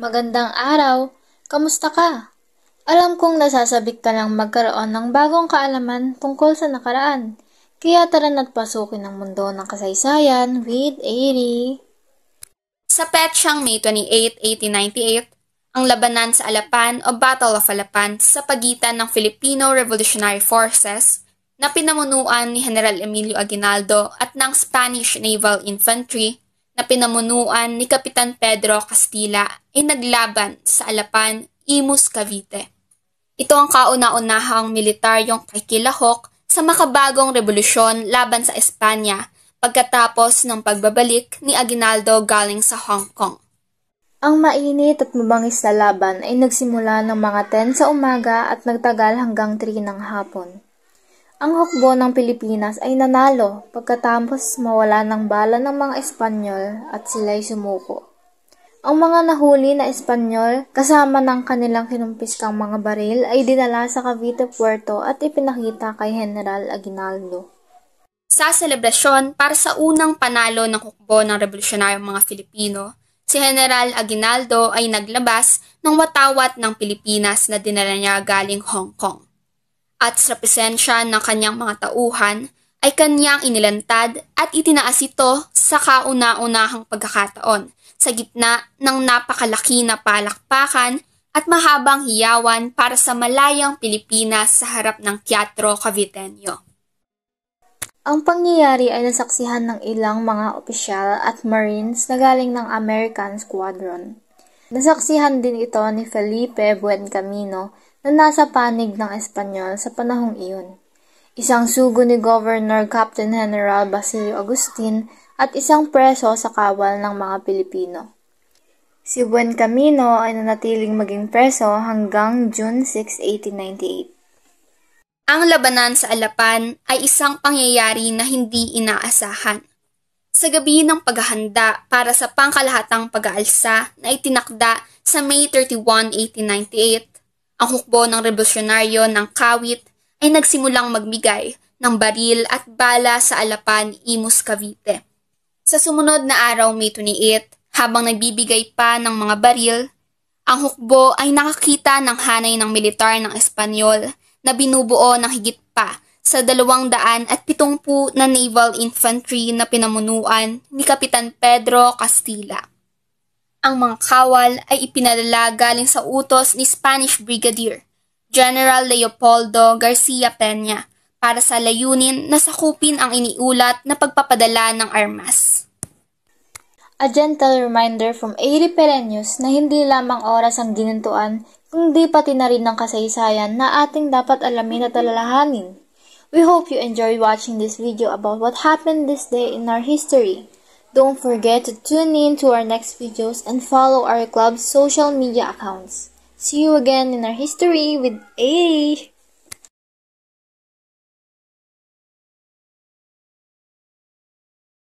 Magandang araw! Kamusta ka? Alam kong nasasabik ka lang magkaroon ng bagong kaalaman tungkol sa nakaraan. Kaya tara na't pasukin ang mundo ng kasaysayan with Airy. Sa petsang May 28, 1898, ang labanan sa Alapan o Battle of Alapan sa pagitan ng Filipino Revolutionary Forces na pinamunuan ni General Emilio Aguinaldo at ng Spanish Naval Infantry na pinamunuan ni Kapitan Pedro Castilla ay naglaban sa Alapan, Imus, Cavite. Ito ang kauna-unahang militaryong pakikilahok sa makabagong revolusyon laban sa Espanya pagkatapos ng pagbabalik ni Aguinaldo galing sa Hong Kong. Ang mainit at mabangis na laban ay nagsimula ng mga 10 sa umaga at nagtagal hanggang 3 ng hapon. Ang hukbo ng Pilipinas ay nanalo pagkatapos mawala ng bala ng mga Espanyol at sila'y sumuko. Ang mga nahuli na Espanyol kasama ng kanilang kinumpiskang mga baril ay dinala sa Cavite Puerto at ipinakita kay General Aguinaldo. Sa selebrasyon para sa unang panalo ng hukbo ng revolusyonaryong mga Filipino, si General Aguinaldo ay naglabas ng watawat ng Pilipinas na dinala niya galing Hong Kong. At sa presensya ng kanyang mga tauhan ay kanyang inilantad at itinaas ito sa kauna-unahang pagkakataon sa gitna ng napakalaki na palakpakan at mahabang hiyawan para sa malayang Pilipinas sa harap ng Teatro Caviteño. Ang pangyayari ay nasaksihan ng ilang mga opisyal at Marines na galing ng American Squadron. Nasaksihan din ito ni Felipe Buencamino na nasa panig ng Espanyol sa panahong iyon. Isang sugo ni Governor Captain General Basilio Agustin at isang preso sa kawal ng mga Pilipino. Si Buencamino ay nanatiling maging preso hanggang June 6, 1898. Ang labanan sa Alapan ay isang pangyayari na hindi inaasahan. Sa gabi ng paghahanda para sa pangkalahatang pag-aalsa na itinakda sa May 31, 1898, ang hukbo ng revolusyonaryo ng Kawit ay nagsimulang magbigay ng baril at bala sa Alapan, Imus, Cavite. Sa sumunod na araw, May 28, habang nagbibigay pa ng mga baril, ang hukbo ay nakakita ng hanay ng militar ng Espanyol na binubuo ng higit pa sa 270 na naval infantry na pinamunuan ni Kapitan Pedro Castilla. Ang mga kawal ay ipinadala galing sa utos ni Spanish Brigadier General Leopoldo Garcia Peña para sa layunin na sakupin ang iniulat na pagpapadala ng armas. A gentle reminder from Airy Pereños na hindi lamang oras ang ginintuan, kundi pati na rin ng kasaysayan na ating dapat alamin at alalahanin. We hope you enjoyed watching this video about what happened this day in our history. Don't forget to tune in to our next videos and follow our club's social media accounts. See you again in our history with Airy!